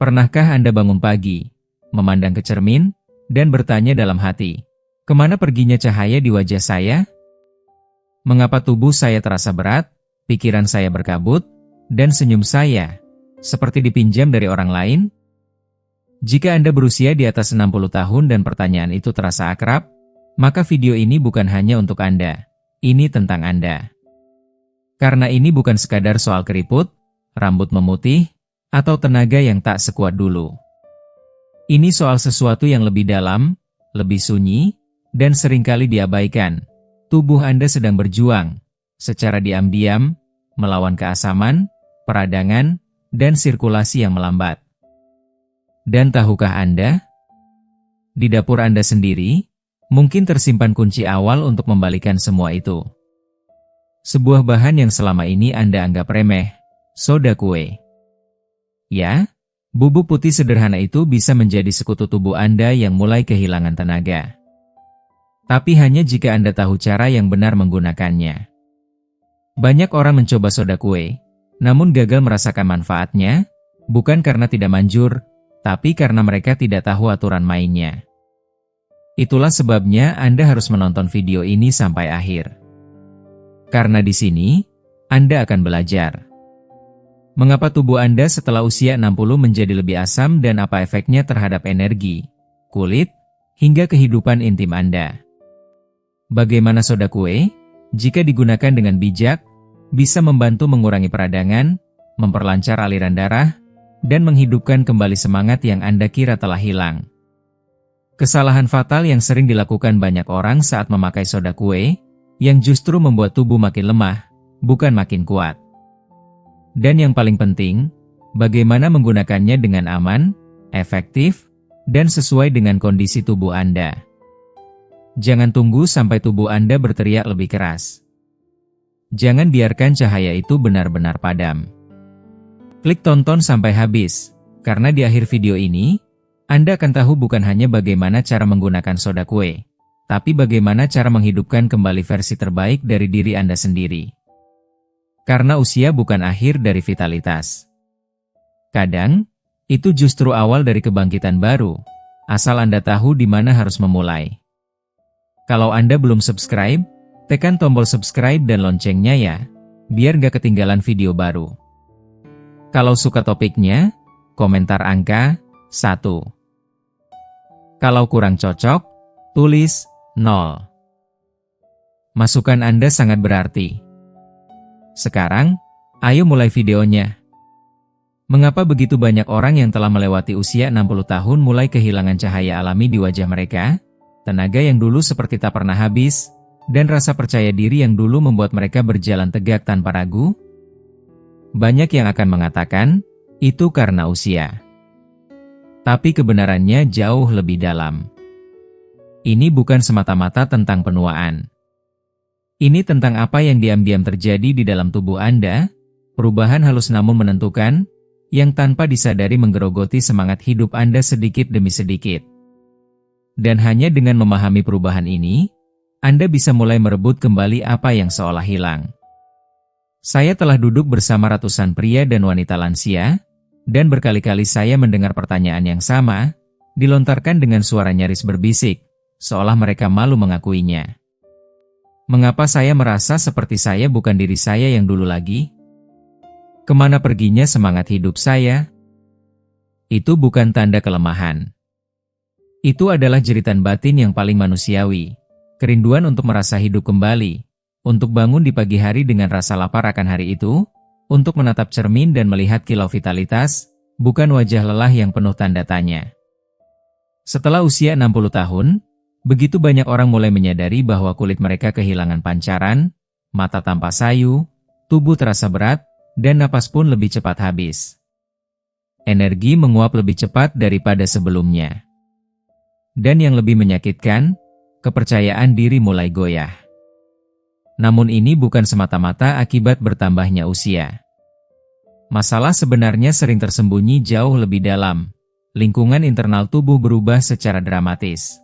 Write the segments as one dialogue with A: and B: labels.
A: Pernahkah Anda bangun pagi, memandang ke cermin, dan bertanya dalam hati, kemana perginya cahaya di wajah saya? Mengapa tubuh saya terasa berat, pikiran saya berkabut, dan senyum saya seperti dipinjam dari orang lain? Jika Anda berusia di atas 60 tahun dan pertanyaan itu terasa akrab, maka video ini bukan hanya untuk Anda. Ini tentang Anda. Karena ini bukan sekadar soal keriput, rambut memutih, atau tenaga yang tak sekuat dulu. Ini soal sesuatu yang lebih dalam, lebih sunyi, dan seringkali diabaikan. Tubuh Anda sedang berjuang, secara diam-diam, melawan keasaman, peradangan, dan sirkulasi yang melambat. Dan tahukah Anda? Di dapur Anda sendiri, mungkin tersimpan kunci awal untuk membalikan semua itu. Sebuah bahan yang selama ini Anda anggap remeh, soda kue. Ya, bubuk putih sederhana itu bisa menjadi sekutu tubuh Anda yang mulai kehilangan tenaga. Tapi hanya jika Anda tahu cara yang benar menggunakannya. Banyak orang mencoba soda kue, namun gagal merasakan manfaatnya, bukan karena tidak manjur, tapi karena mereka tidak tahu aturan mainnya. Itulah sebabnya Anda harus menonton video ini sampai akhir. Karena di sini, Anda akan belajar. Mengapa tubuh Anda setelah usia 60 menjadi lebih asam dan apa efeknya terhadap energi, kulit, hingga kehidupan intim Anda. Bagaimana soda kue, jika digunakan dengan bijak, bisa membantu mengurangi peradangan, memperlancar aliran darah, dan menghidupkan kembali semangat yang Anda kira telah hilang. Kesalahan fatal yang sering dilakukan banyak orang saat memakai soda kue, yang justru membuat tubuh makin lemah, bukan makin kuat. Dan yang paling penting, bagaimana menggunakannya dengan aman, efektif, dan sesuai dengan kondisi tubuh Anda. Jangan tunggu sampai tubuh Anda berteriak lebih keras. Jangan biarkan cahaya itu benar-benar padam. Klik tonton sampai habis, karena di akhir video ini, Anda akan tahu bukan hanya bagaimana cara menggunakan soda kue, tapi bagaimana cara menghidupkan kembali versi terbaik dari diri Anda sendiri. Karena usia bukan akhir dari vitalitas. Kadang, itu justru awal dari kebangkitan baru, asal Anda tahu di mana harus memulai. Kalau Anda belum subscribe, tekan tombol subscribe dan loncengnya ya, biar gak ketinggalan video baru. Kalau suka topiknya, komentar angka 1. Kalau kurang cocok, tulis 0. Masukan Anda sangat berarti. Sekarang, ayo mulai videonya. Mengapa begitu banyak orang yang telah melewati usia 60 tahun mulai kehilangan cahaya alami di wajah mereka, tenaga yang dulu seperti tak pernah habis, dan rasa percaya diri yang dulu membuat mereka berjalan tegak tanpa ragu? Banyak yang akan mengatakan, itu karena usia. Tapi kebenarannya jauh lebih dalam. Ini bukan semata-mata tentang penuaan. Ini tentang apa yang diam-diam terjadi di dalam tubuh Anda, perubahan halus namun menentukan, yang tanpa disadari menggerogoti semangat hidup Anda sedikit demi sedikit. Dan hanya dengan memahami perubahan ini, Anda bisa mulai merebut kembali apa yang seolah hilang. Saya telah duduk bersama ratusan pria dan wanita lansia, dan berkali-kali saya mendengar pertanyaan yang sama, dilontarkan dengan suara nyaris berbisik, seolah mereka malu mengakuinya. Mengapa saya merasa seperti saya bukan diri saya yang dulu lagi? Kemana perginya semangat hidup saya? Itu bukan tanda kelemahan. Itu adalah jeritan batin yang paling manusiawi, kerinduan untuk merasa hidup kembali, untuk bangun di pagi hari dengan rasa lapar akan hari itu, untuk menatap cermin dan melihat kilau vitalitas, bukan wajah lelah yang penuh tanda tanya. Setelah usia 60 tahun, begitu banyak orang mulai menyadari bahwa kulit mereka kehilangan pancaran, mata tampak sayu, tubuh terasa berat, dan napas pun lebih cepat habis. Energi menguap lebih cepat daripada sebelumnya. Dan yang lebih menyakitkan, kepercayaan diri mulai goyah. Namun ini bukan semata-mata akibat bertambahnya usia. Masalah sebenarnya sering tersembunyi jauh lebih dalam. Lingkungan internal tubuh berubah secara dramatis.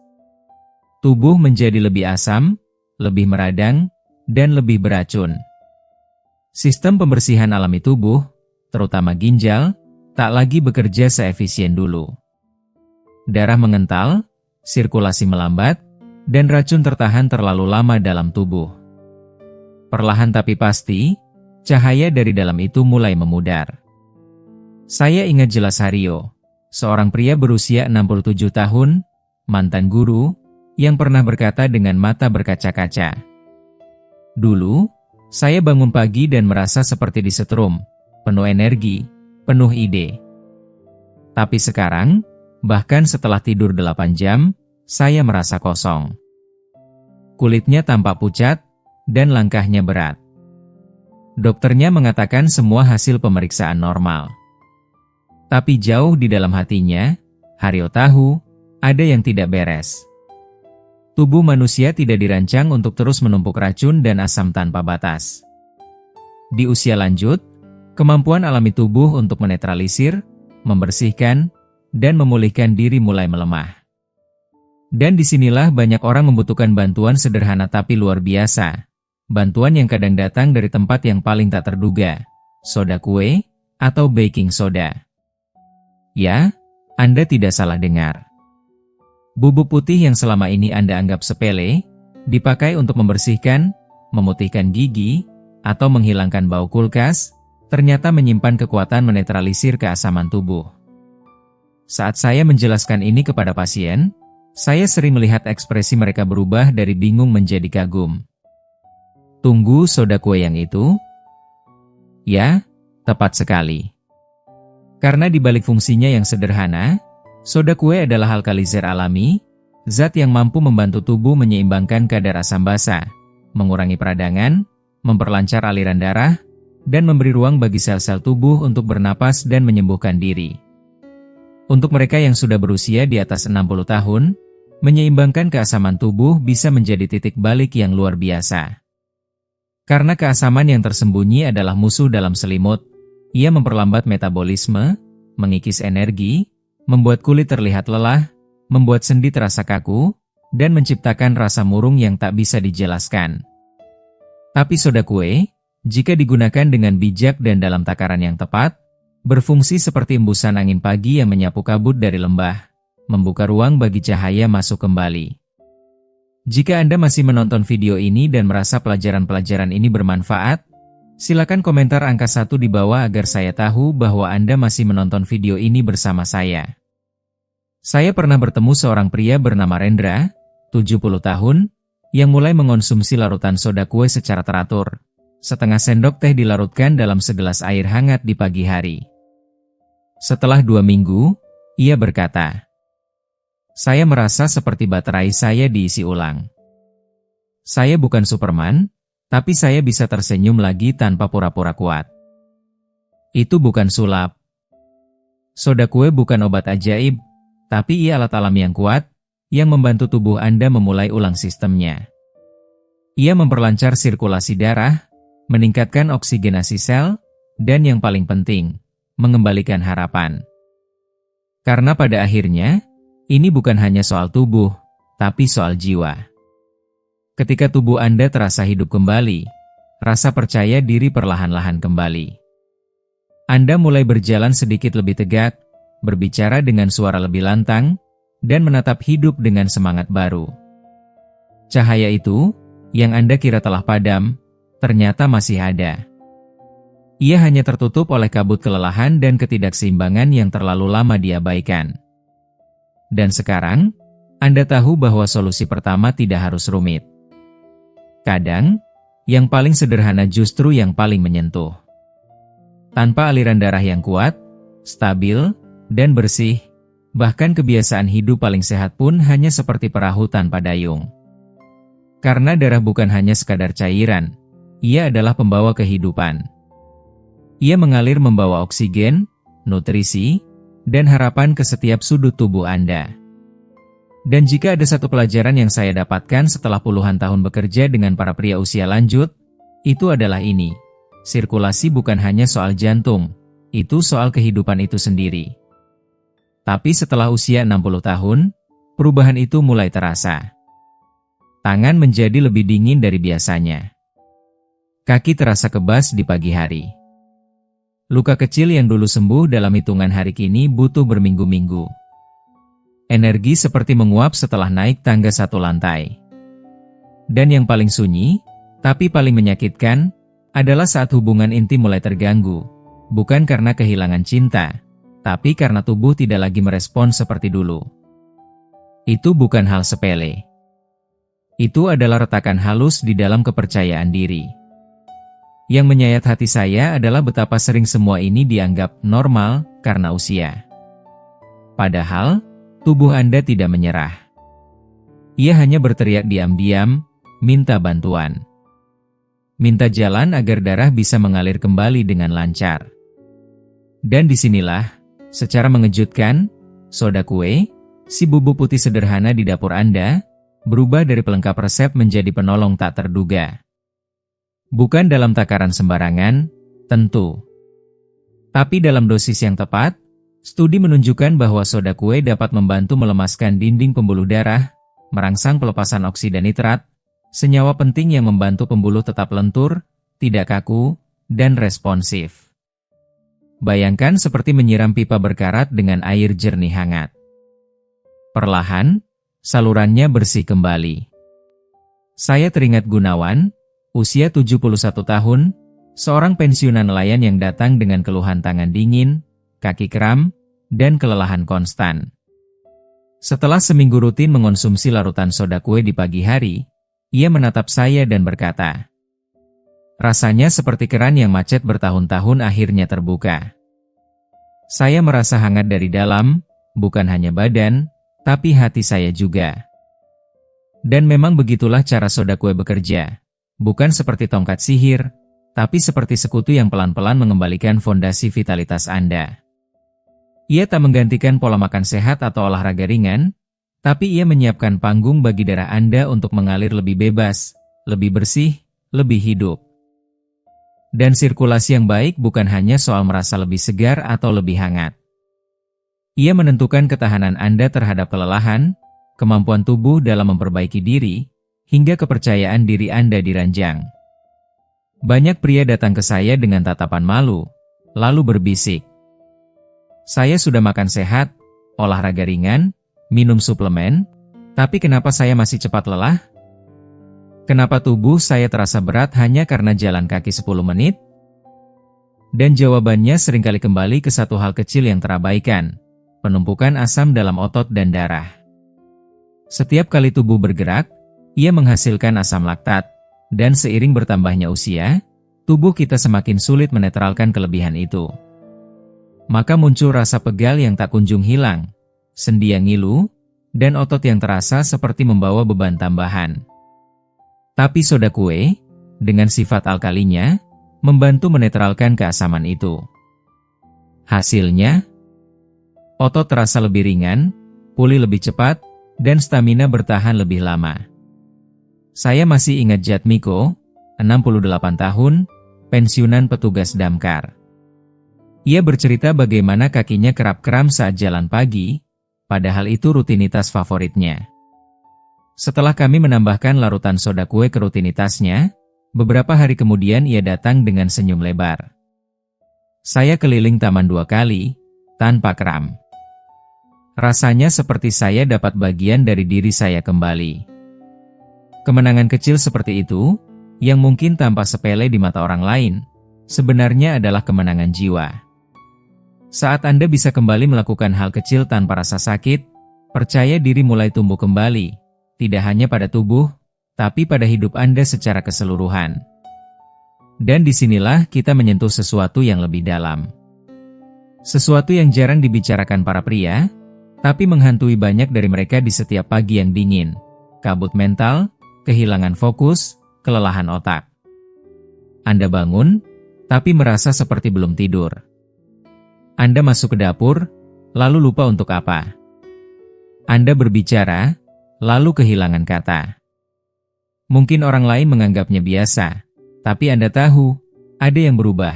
A: Tubuh menjadi lebih asam, lebih meradang, dan lebih beracun. Sistem pembersihan alami tubuh, terutama ginjal, tak lagi bekerja seefisien dulu. Darah mengental, sirkulasi melambat, dan racun tertahan terlalu lama dalam tubuh. Perlahan tapi pasti, cahaya dari dalam itu mulai memudar. Saya ingat jelas Haryo, seorang pria berusia 67 tahun, mantan guru, yang pernah berkata dengan mata berkaca-kaca. Dulu, saya bangun pagi dan merasa seperti disetrum, penuh energi, penuh ide. Tapi sekarang, bahkan setelah tidur 8 jam, saya merasa kosong. Kulitnya tampak pucat, dan langkahnya berat. Dokternya mengatakan semua hasil pemeriksaan normal. Tapi jauh di dalam hatinya, Haryo tahu, ada yang tidak beres. Tubuh manusia tidak dirancang untuk terus menumpuk racun dan asam tanpa batas. Di usia lanjut, kemampuan alami tubuh untuk menetralisir, membersihkan, dan memulihkan diri mulai melemah. Dan disinilah banyak orang membutuhkan bantuan sederhana tapi luar biasa. Bantuan yang kadang datang dari tempat yang paling tak terduga, soda kue, atau baking soda. Ya, Anda tidak salah dengar. Bubuk putih yang selama ini Anda anggap sepele, dipakai untuk membersihkan, memutihkan gigi, atau menghilangkan bau kulkas, ternyata menyimpan kekuatan menetralisir keasaman tubuh. Saat saya menjelaskan ini kepada pasien, saya sering melihat ekspresi mereka berubah dari bingung menjadi kagum. Tunggu, soda kue yang itu? Ya, tepat sekali. Karena di balik fungsinya yang sederhana, soda kue adalah alkalizer alami, zat yang mampu membantu tubuh menyeimbangkan kadar asam basa, mengurangi peradangan, memperlancar aliran darah, dan memberi ruang bagi sel-sel tubuh untuk bernapas dan menyembuhkan diri. Untuk mereka yang sudah berusia di atas 60 tahun, menyeimbangkan keasaman tubuh bisa menjadi titik balik yang luar biasa. Karena keasaman yang tersembunyi adalah musuh dalam selimut, ia memperlambat metabolisme, mengikis energi, membuat kulit terlihat lelah, membuat sendi terasa kaku, dan menciptakan rasa murung yang tak bisa dijelaskan. Tapi soda kue, jika digunakan dengan bijak dan dalam takaran yang tepat, berfungsi seperti embusan angin pagi yang menyapu kabut dari lembah, membuka ruang bagi cahaya masuk kembali. Jika Anda masih menonton video ini dan merasa pelajaran-pelajaran ini bermanfaat, silakan komentar angka 1 di bawah agar saya tahu bahwa Anda masih menonton video ini bersama saya. Saya pernah bertemu seorang pria bernama Rendra, 70 tahun, yang mulai mengonsumsi larutan soda kue secara teratur. Setengah sendok teh dilarutkan dalam segelas air hangat di pagi hari. Setelah 2 minggu, ia berkata, "Saya merasa seperti baterai saya diisi ulang. Saya bukan Superman, tapi saya bisa tersenyum lagi tanpa pura-pura kuat." Itu bukan sulap. Soda kue bukan obat ajaib, tapi ia alat alam yang kuat, yang membantu tubuh Anda memulai ulang sistemnya. Ia memperlancar sirkulasi darah, meningkatkan oksigenasi sel, dan yang paling penting, mengembalikan harapan. Karena pada akhirnya, ini bukan hanya soal tubuh, tapi soal jiwa. Ketika tubuh Anda terasa hidup kembali, rasa percaya diri perlahan-lahan kembali. Anda mulai berjalan sedikit lebih tegak, berbicara dengan suara lebih lantang, dan menatap hidup dengan semangat baru. Cahaya itu, yang Anda kira telah padam, ternyata masih ada. Ia hanya tertutup oleh kabut kelelahan dan ketidakseimbangan yang terlalu lama diabaikan. Dan sekarang, Anda tahu bahwa solusi pertama tidak harus rumit. Kadang, yang paling sederhana justru yang paling menyentuh. Tanpa aliran darah yang kuat, stabil, dan bersih, bahkan kebiasaan hidup paling sehat pun hanya seperti perahu tanpa dayung. Karena darah bukan hanya sekadar cairan, ia adalah pembawa kehidupan. Ia mengalir membawa oksigen, nutrisi, dan harapan ke setiap sudut tubuh Anda. Dan jika ada satu pelajaran yang saya dapatkan setelah puluhan tahun bekerja dengan para pria usia lanjut, itu adalah ini. Sirkulasi bukan hanya soal jantung, itu soal kehidupan itu sendiri. Tapi setelah usia 60 tahun, perubahan itu mulai terasa. Tangan menjadi lebih dingin dari biasanya. Kaki terasa kebas di pagi hari. Luka kecil yang dulu sembuh dalam hitungan hari kini butuh berminggu-minggu. Energi seperti menguap setelah naik tangga 1 lantai. Dan yang paling sunyi, tapi paling menyakitkan, adalah saat hubungan intim mulai terganggu. Bukan karena kehilangan cinta, tapi karena tubuh tidak lagi merespon seperti dulu. Itu bukan hal sepele. Itu adalah retakan halus di dalam kepercayaan diri. Yang menyayat hati saya adalah betapa sering semua ini dianggap normal karena usia. Padahal, tubuh Anda tidak menyerah. Ia hanya berteriak diam-diam, minta bantuan. Minta jalan agar darah bisa mengalir kembali dengan lancar. Dan disinilah, secara mengejutkan, soda kue, si bubuk putih sederhana di dapur Anda, berubah dari pelengkap resep menjadi penolong tak terduga. Bukan dalam takaran sembarangan, tentu. Tapi dalam dosis yang tepat, studi menunjukkan bahwa soda kue dapat membantu melemaskan dinding pembuluh darah, merangsang pelepasan oksida nitrat, senyawa penting yang membantu pembuluh tetap lentur, tidak kaku, dan responsif. Bayangkan seperti menyiram pipa berkarat dengan air jernih hangat. Perlahan, salurannya bersih kembali. Saya teringat Gunawan, usia 71 tahun, seorang pensiunan nelayan yang datang dengan keluhan tangan dingin, kaki kram, dan kelelahan konstan. Setelah seminggu rutin mengonsumsi larutan soda kue di pagi hari, ia menatap saya dan berkata, "Rasanya seperti keran yang macet bertahun-tahun akhirnya terbuka. Saya merasa hangat dari dalam, bukan hanya badan, tapi hati saya juga." Dan memang begitulah cara soda kue bekerja. Bukan seperti tongkat sihir, tapi seperti sekutu yang pelan-pelan mengembalikan fondasi vitalitas Anda. Ia tak menggantikan pola makan sehat atau olahraga ringan, tapi ia menyiapkan panggung bagi darah Anda untuk mengalir lebih bebas, lebih bersih, lebih hidup. Dan sirkulasi yang baik bukan hanya soal merasa lebih segar atau lebih hangat. Ia menentukan ketahanan Anda terhadap kelelahan, kemampuan tubuh dalam memperbaiki diri, hingga kepercayaan diri Anda diranjang. Banyak pria datang ke saya dengan tatapan malu, lalu berbisik, "Saya sudah makan sehat, olahraga ringan, minum suplemen, tapi kenapa saya masih cepat lelah? Kenapa tubuh saya terasa berat hanya karena jalan kaki 10 menit?" Dan jawabannya seringkali kembali ke satu hal kecil yang terabaikan, penumpukan asam dalam otot dan darah. Setiap kali tubuh bergerak, ia menghasilkan asam laktat, dan seiring bertambahnya usia, tubuh kita semakin sulit menetralkan kelebihan itu. Maka muncul rasa pegal yang tak kunjung hilang, sendi yang ngilu, dan otot yang terasa seperti membawa beban tambahan. Tapi soda kue, dengan sifat alkalinya, membantu menetralkan keasaman itu. Hasilnya, otot terasa lebih ringan, pulih lebih cepat, dan stamina bertahan lebih lama. Saya masih ingat Jatmiko, 68 tahun, pensiunan petugas damkar. Ia bercerita bagaimana kakinya kerap kram saat jalan pagi, padahal itu rutinitas favoritnya. Setelah kami menambahkan larutan soda kue ke rutinitasnya, beberapa hari kemudian ia datang dengan senyum lebar. "Saya keliling taman 2 kali, tanpa kram. Rasanya seperti saya dapat bagian dari diri saya kembali." Kemenangan kecil seperti itu, yang mungkin tampak sepele di mata orang lain, sebenarnya adalah kemenangan jiwa. Saat Anda bisa kembali melakukan hal kecil tanpa rasa sakit, percaya diri mulai tumbuh kembali, tidak hanya pada tubuh, tapi pada hidup Anda secara keseluruhan. Dan disinilah kita menyentuh sesuatu yang lebih dalam. Sesuatu yang jarang dibicarakan para pria, tapi menghantui banyak dari mereka di setiap pagi yang dingin, kabut mental, kehilangan fokus, kelelahan otak. Anda bangun, tapi merasa seperti belum tidur. Anda masuk ke dapur, lalu lupa untuk apa. Anda berbicara, lalu kehilangan kata. Mungkin orang lain menganggapnya biasa, tapi Anda tahu, ada yang berubah.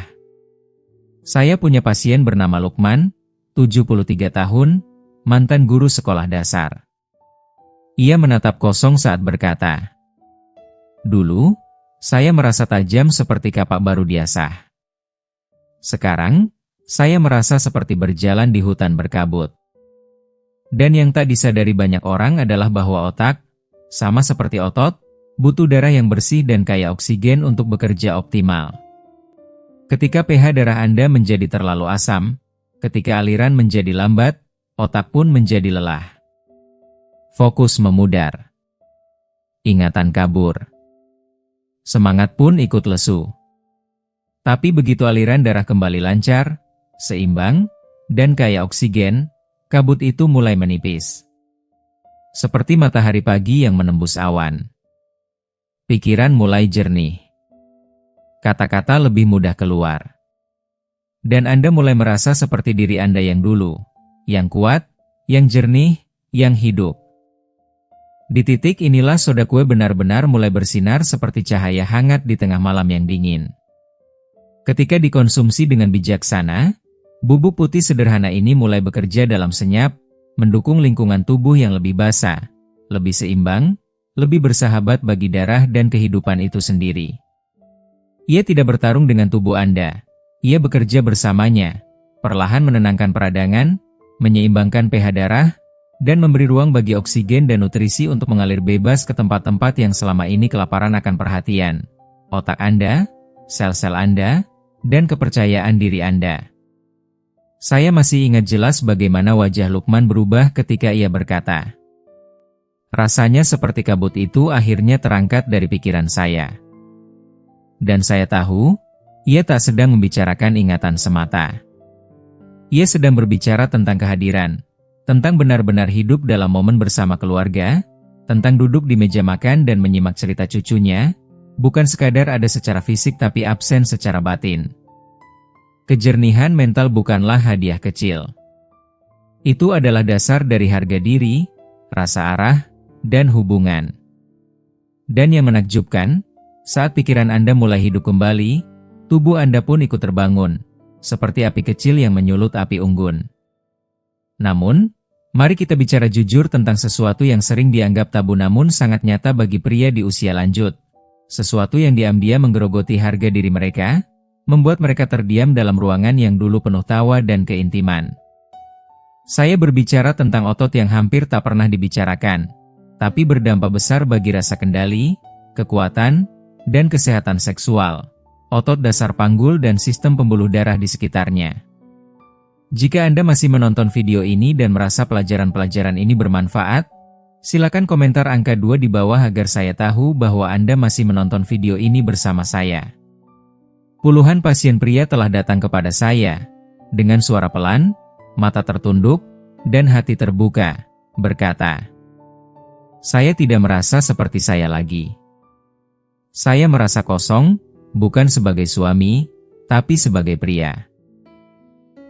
A: Saya punya pasien bernama Lukman, 73 tahun, mantan guru sekolah dasar. Ia menatap kosong saat berkata, "Dulu, saya merasa tajam seperti kapak baru diasah. Sekarang, saya merasa seperti berjalan di hutan berkabut. Dan yang tak disadari banyak orang adalah bahwa otak, sama seperti otot, butuh darah yang bersih dan kaya oksigen untuk bekerja optimal. Ketika pH darah Anda menjadi terlalu asam, ketika aliran menjadi lambat, otak pun menjadi lelah. Fokus memudar. Ingatan kabur. Semangat pun ikut lesu. Tapi begitu aliran darah kembali lancar, seimbang, dan kaya oksigen, kabut itu mulai menipis. Seperti matahari pagi yang menembus awan. Pikiran mulai jernih. Kata-kata lebih mudah keluar. Dan Anda mulai merasa seperti diri Anda yang dulu, yang kuat, yang jernih, yang hidup. Di titik inilah soda kue benar-benar mulai bersinar seperti cahaya hangat di tengah malam yang dingin. Ketika dikonsumsi dengan bijaksana, bubuk putih sederhana ini mulai bekerja dalam senyap, mendukung lingkungan tubuh yang lebih basah, lebih seimbang, lebih bersahabat bagi darah dan kehidupan itu sendiri. Ia tidak bertarung dengan tubuh Anda, ia bekerja bersamanya, perlahan menenangkan peradangan, menyeimbangkan pH darah, dan memberi ruang bagi oksigen dan nutrisi untuk mengalir bebas ke tempat-tempat yang selama ini kelaparan akan perhatian. Otak Anda, sel-sel Anda, dan kepercayaan diri Anda. Saya masih ingat jelas bagaimana wajah Lukman berubah ketika ia berkata. Rasanya seperti kabut itu akhirnya terangkat dari pikiran saya. Dan saya tahu, ia tak sedang membicarakan ingatan semata. Ia sedang berbicara tentang kehadiran, tentang benar-benar hidup dalam momen bersama keluarga, tentang duduk di meja makan dan menyimak cerita cucunya, bukan sekadar ada secara fisik tapi absen secara batin. Kejernihan mental bukanlah hadiah kecil. Itu adalah dasar dari harga diri, rasa arah, dan hubungan. Dan yang menakjubkan, saat pikiran Anda mulai hidup kembali, tubuh Anda pun ikut terbangun, seperti api kecil yang menyulut api unggun. Namun, mari kita bicara jujur tentang sesuatu yang sering dianggap tabu namun sangat nyata bagi pria di usia lanjut. Sesuatu yang diam-diam menggerogoti harga diri mereka, membuat mereka terdiam dalam ruangan yang dulu penuh tawa dan keintiman. Saya berbicara tentang otot yang hampir tak pernah dibicarakan, tapi berdampak besar bagi rasa kendali, kekuatan, dan kesehatan seksual, otot dasar panggul dan sistem pembuluh darah di sekitarnya. Jika Anda masih menonton video ini dan merasa pelajaran-pelajaran ini bermanfaat, silakan komentar angka 2 di bawah agar saya tahu bahwa Anda masih menonton video ini bersama saya. Puluhan pasien pria telah datang kepada saya, dengan suara pelan, mata tertunduk, dan hati terbuka, berkata, "Saya tidak merasa seperti saya lagi. Saya merasa kosong, bukan sebagai suami, tapi sebagai pria."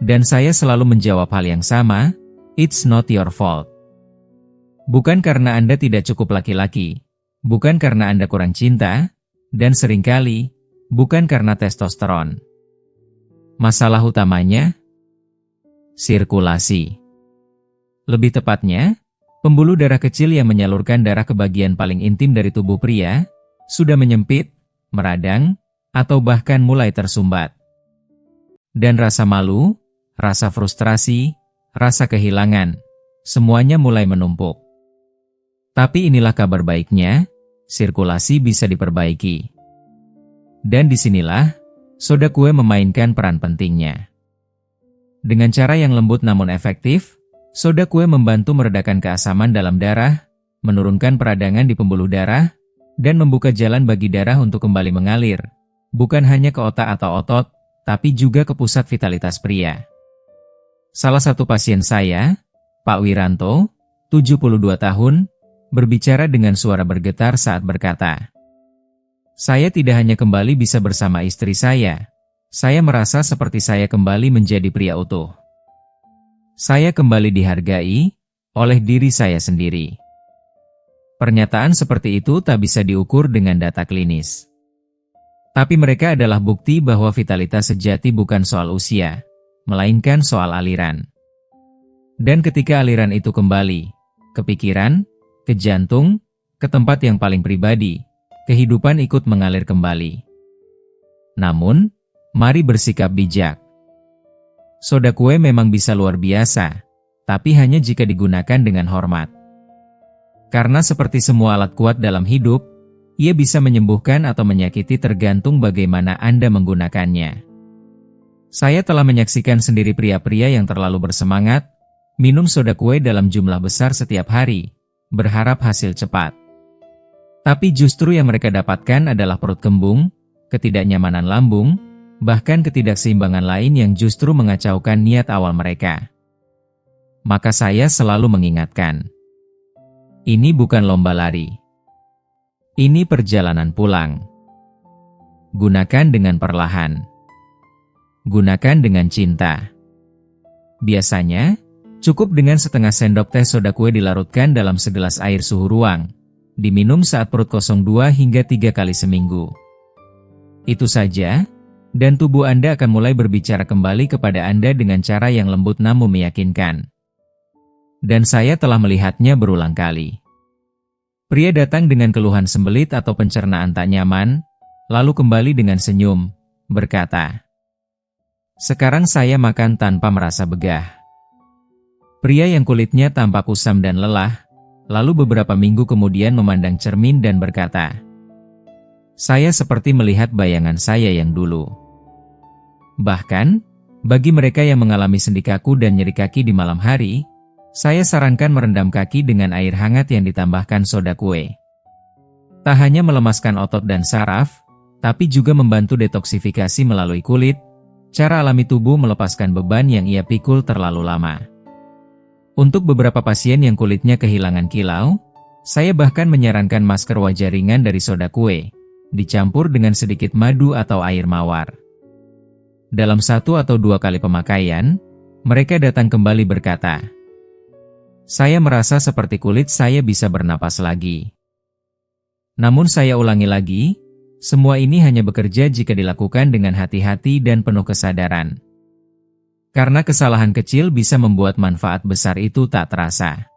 A: Dan saya selalu menjawab hal yang sama, "It's not your fault." Bukan karena Anda tidak cukup laki-laki, bukan karena Anda kurang cinta, dan seringkali, bukan karena testosteron. Masalah utamanya, sirkulasi. Lebih tepatnya, pembuluh darah kecil yang menyalurkan darah ke bagian paling intim dari tubuh pria, sudah menyempit, meradang, atau bahkan mulai tersumbat. Dan rasa malu, rasa frustrasi, rasa kehilangan, semuanya mulai menumpuk. Tapi inilah kabar baiknya, sirkulasi bisa diperbaiki. Dan disinilah, soda kue memainkan peran pentingnya. Dengan cara yang lembut namun efektif, soda kue membantu meredakan keasaman dalam darah, menurunkan peradangan di pembuluh darah, dan membuka jalan bagi darah untuk kembali mengalir, bukan hanya ke otak atau otot, tapi juga ke pusat vitalitas pria. Salah satu pasien saya, Pak Wiranto, 72 tahun, berbicara dengan suara bergetar saat berkata, "Saya tidak hanya kembali bisa bersama istri saya merasa seperti saya kembali menjadi pria utuh. Saya kembali dihargai oleh diri saya sendiri." Pernyataan seperti itu tak bisa diukur dengan data klinis. Tapi mereka adalah bukti bahwa vitalitas sejati bukan soal usia, melainkan soal aliran. Dan ketika aliran itu kembali, ke pikiran, ke jantung, ke tempat yang paling pribadi, kehidupan ikut mengalir kembali. Namun, mari bersikap bijak. Soda kue memang bisa luar biasa, tapi hanya jika digunakan dengan hormat. Karena seperti semua alat kuat dalam hidup, ia bisa menyembuhkan atau menyakiti tergantung bagaimana Anda menggunakannya. Saya telah menyaksikan sendiri pria-pria yang terlalu bersemangat, minum soda kue dalam jumlah besar setiap hari, berharap hasil cepat. Tapi justru yang mereka dapatkan adalah perut kembung, ketidaknyamanan lambung, bahkan ketidakseimbangan lain yang justru mengacaukan niat awal mereka. Maka saya selalu mengingatkan, ini bukan lomba lari. Ini perjalanan pulang. Gunakan dengan perlahan. Gunakan dengan cinta. Biasanya, cukup dengan setengah sendok teh soda kue dilarutkan dalam segelas air suhu ruang, diminum saat perut kosong 2 hingga 3 kali seminggu. Itu saja, dan tubuh Anda akan mulai berbicara kembali kepada Anda dengan cara yang lembut namun meyakinkan. Dan saya telah melihatnya berulang kali. Pria datang dengan keluhan sembelit atau pencernaan tak nyaman, lalu kembali dengan senyum, berkata, "Sekarang saya makan tanpa merasa begah." Pria yang kulitnya tampak kusam dan lelah, lalu beberapa minggu kemudian memandang cermin dan berkata, "Saya seperti melihat bayangan saya yang dulu." Bahkan, bagi mereka yang mengalami sendi kaku dan nyeri kaki di malam hari, saya sarankan merendam kaki dengan air hangat yang ditambahkan soda kue. Tak hanya melemaskan otot dan saraf, tapi juga membantu detoksifikasi melalui kulit, cara alami tubuh melepaskan beban yang ia pikul terlalu lama. Untuk beberapa pasien yang kulitnya kehilangan kilau, saya bahkan menyarankan masker wajah ringan dari soda kue, dicampur dengan sedikit madu atau air mawar. Dalam 1 atau 2 kali pemakaian, mereka datang kembali berkata, "Saya merasa seperti kulit saya bisa bernapas lagi." Namun saya ulangi lagi, semua ini hanya bekerja jika dilakukan dengan hati-hati dan penuh kesadaran. Karena kesalahan kecil bisa membuat manfaat besar itu tak terasa.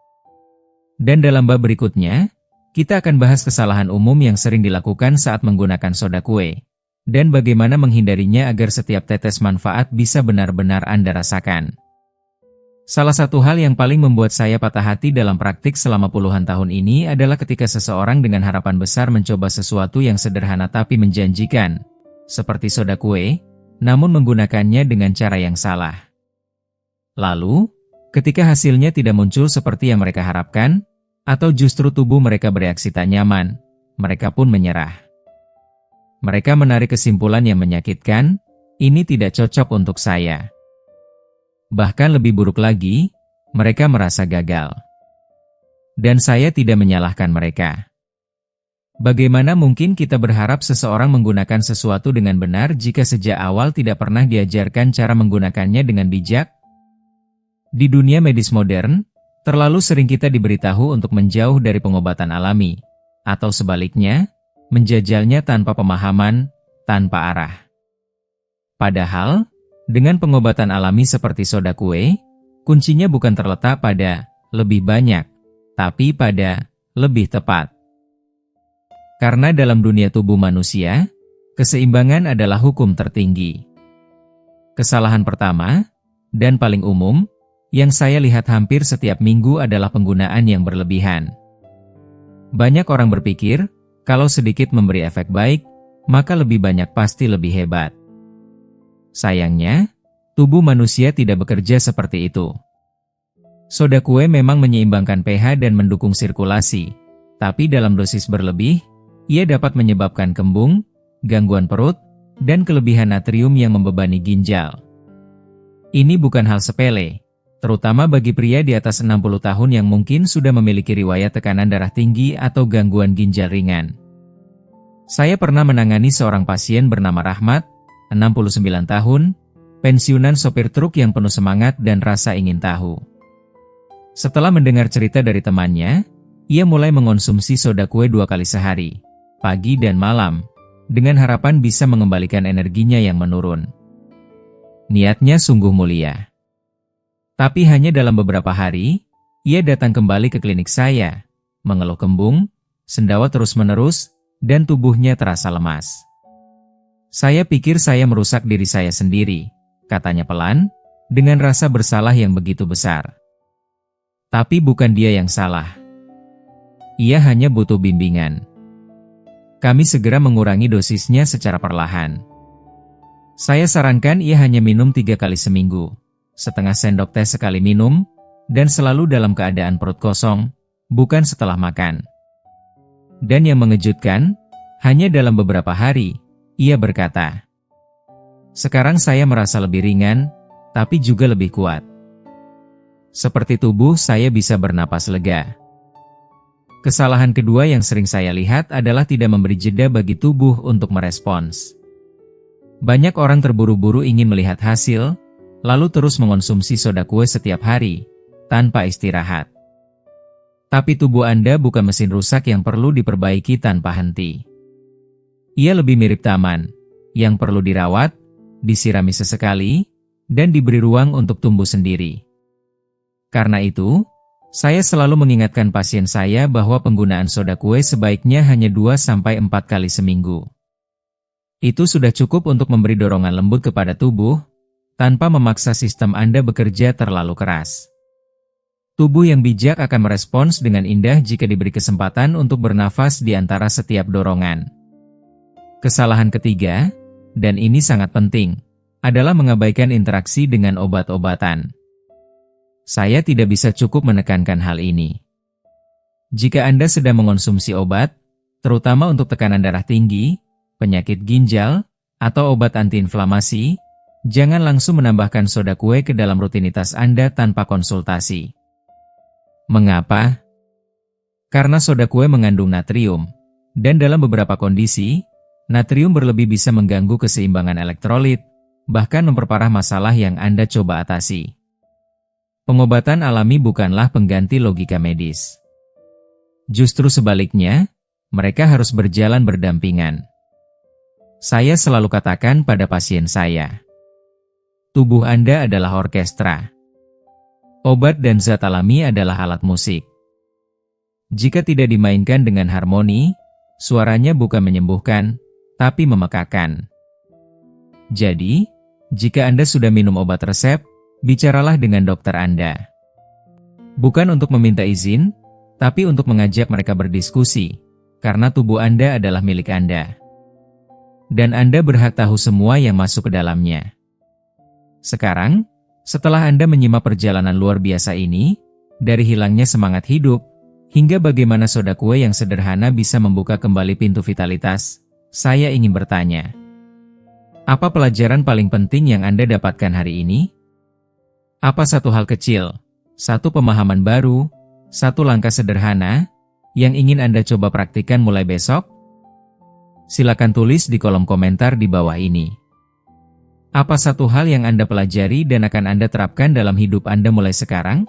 A: Dan dalam bab berikutnya, kita akan bahas kesalahan umum yang sering dilakukan saat menggunakan soda kue, dan bagaimana menghindarinya agar setiap tetes manfaat bisa benar-benar Anda rasakan. Salah satu hal yang paling membuat saya patah hati dalam praktik selama puluhan tahun ini adalah ketika seseorang dengan harapan besar mencoba sesuatu yang sederhana tapi menjanjikan, seperti soda kue, namun menggunakannya dengan cara yang salah. Lalu, ketika hasilnya tidak muncul seperti yang mereka harapkan, atau justru tubuh mereka bereaksi tak nyaman, mereka pun menyerah. Mereka menarik kesimpulan yang menyakitkan, ini tidak cocok untuk saya. Bahkan lebih buruk lagi, mereka merasa gagal. Dan saya tidak menyalahkan mereka. Bagaimana mungkin kita berharap seseorang menggunakan sesuatu dengan benar jika sejak awal tidak pernah diajarkan cara menggunakannya dengan bijak? Di dunia medis modern, terlalu sering kita diberitahu untuk menjauh dari pengobatan alami, atau sebaliknya, menjajalnya tanpa pemahaman, tanpa arah. Padahal, dengan pengobatan alami seperti soda kue, kuncinya bukan terletak pada lebih banyak, tapi pada lebih tepat. Karena dalam dunia tubuh manusia, keseimbangan adalah hukum tertinggi. Kesalahan pertama, dan paling umum, yang saya lihat hampir setiap minggu adalah penggunaan yang berlebihan. Banyak orang berpikir, kalau sedikit memberi efek baik, maka lebih banyak pasti lebih hebat. Sayangnya, tubuh manusia tidak bekerja seperti itu. Soda kue memang menyeimbangkan pH dan mendukung sirkulasi, tapi dalam dosis berlebih, ia dapat menyebabkan kembung, gangguan perut, dan kelebihan natrium yang membebani ginjal. Ini bukan hal sepele, terutama bagi pria di atas 60 tahun yang mungkin sudah memiliki riwayat tekanan darah tinggi atau gangguan ginjal ringan. Saya pernah menangani seorang pasien bernama Rahmat, 69 tahun, pensiunan sopir truk yang penuh semangat dan rasa ingin tahu. Setelah mendengar cerita dari temannya, ia mulai mengonsumsi soda kue 2 kali sehari, pagi dan malam, dengan harapan bisa mengembalikan energinya yang menurun. Niatnya sungguh mulia. Tapi hanya dalam beberapa hari, ia datang kembali ke klinik saya, mengeluh kembung, sendawa terus-menerus, dan tubuhnya terasa lemas. Saya pikir saya merusak diri saya sendiri, katanya pelan, dengan rasa bersalah yang begitu besar. Tapi bukan dia yang salah. Ia hanya butuh bimbingan. Kami segera mengurangi dosisnya secara perlahan. Saya sarankan ia hanya minum 3 kali seminggu, setengah sendok teh sekali minum, dan selalu dalam keadaan perut kosong, bukan setelah makan. Dan yang mengejutkan, hanya dalam beberapa hari, ia berkata, "Sekarang saya merasa lebih ringan, tapi juga lebih kuat. Seperti tubuh saya bisa bernapas lega." Kesalahan kedua yang sering saya lihat adalah tidak memberi jeda bagi tubuh untuk merespons. Banyak orang terburu-buru ingin melihat hasil, lalu terus mengonsumsi soda kue setiap hari, tanpa istirahat. Tapi tubuh Anda bukan mesin rusak yang perlu diperbaiki tanpa henti. Ia lebih mirip taman, yang perlu dirawat, disirami sesekali, dan diberi ruang untuk tumbuh sendiri. Karena itu, saya selalu mengingatkan pasien saya bahwa penggunaan soda kue sebaiknya hanya 2-4 kali seminggu. Itu sudah cukup untuk memberi dorongan lembut kepada tubuh, tanpa memaksa sistem Anda bekerja terlalu keras. Tubuh yang bijak akan merespons dengan indah jika diberi kesempatan untuk bernafas di antara setiap dorongan. Kesalahan ketiga, dan ini sangat penting, adalah mengabaikan interaksi dengan obat-obatan. Saya tidak bisa cukup menekankan hal ini. Jika Anda sedang mengonsumsi obat, terutama untuk tekanan darah tinggi, penyakit ginjal, atau obat antiinflamasi, jangan langsung menambahkan soda kue ke dalam rutinitas Anda tanpa konsultasi. Mengapa? Karena soda kue mengandung natrium, dan dalam beberapa kondisi, natrium berlebih bisa mengganggu keseimbangan elektrolit, bahkan memperparah masalah yang Anda coba atasi. Pengobatan alami bukanlah pengganti logika medis. Justru sebaliknya, mereka harus berjalan berdampingan. Saya selalu katakan pada pasien saya, tubuh Anda adalah orkestra. Obat dan zat alami adalah alat musik. Jika tidak dimainkan dengan harmoni, suaranya bukan menyembuhkan, tapi memekakan. Jadi, jika Anda sudah minum obat resep, bicaralah dengan dokter Anda. Bukan untuk meminta izin, tapi untuk mengajak mereka berdiskusi, karena tubuh Anda adalah milik Anda. Dan Anda berhak tahu semua yang masuk ke dalamnya. Sekarang, setelah Anda menyimak perjalanan luar biasa ini, dari hilangnya semangat hidup, hingga bagaimana soda kue yang sederhana bisa membuka kembali pintu vitalitas, saya ingin bertanya. Apa pelajaran paling penting yang Anda dapatkan hari ini? Apa satu hal kecil, satu pemahaman baru, satu langkah sederhana, yang ingin Anda coba praktikkan mulai besok? Silakan tulis di kolom komentar di bawah ini. Apa satu hal yang Anda pelajari dan akan Anda terapkan dalam hidup Anda mulai sekarang?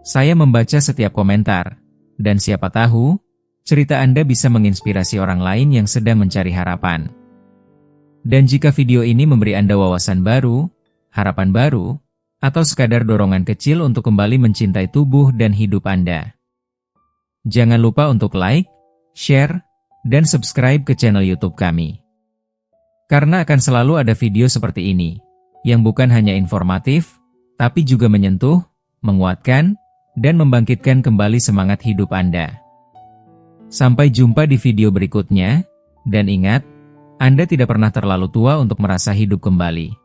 A: Saya membaca setiap komentar, dan siapa tahu, cerita Anda bisa menginspirasi orang lain yang sedang mencari harapan. Dan jika video ini memberi Anda wawasan baru, harapan baru, atau sekadar dorongan kecil untuk kembali mencintai tubuh dan hidup Anda, jangan lupa untuk like, share, dan subscribe ke channel YouTube kami. Karena akan selalu ada video seperti ini, yang bukan hanya informatif, tapi juga menyentuh, menguatkan, dan membangkitkan kembali semangat hidup Anda. Sampai jumpa di video berikutnya, dan ingat, Anda tidak pernah terlalu tua untuk merasa hidup kembali.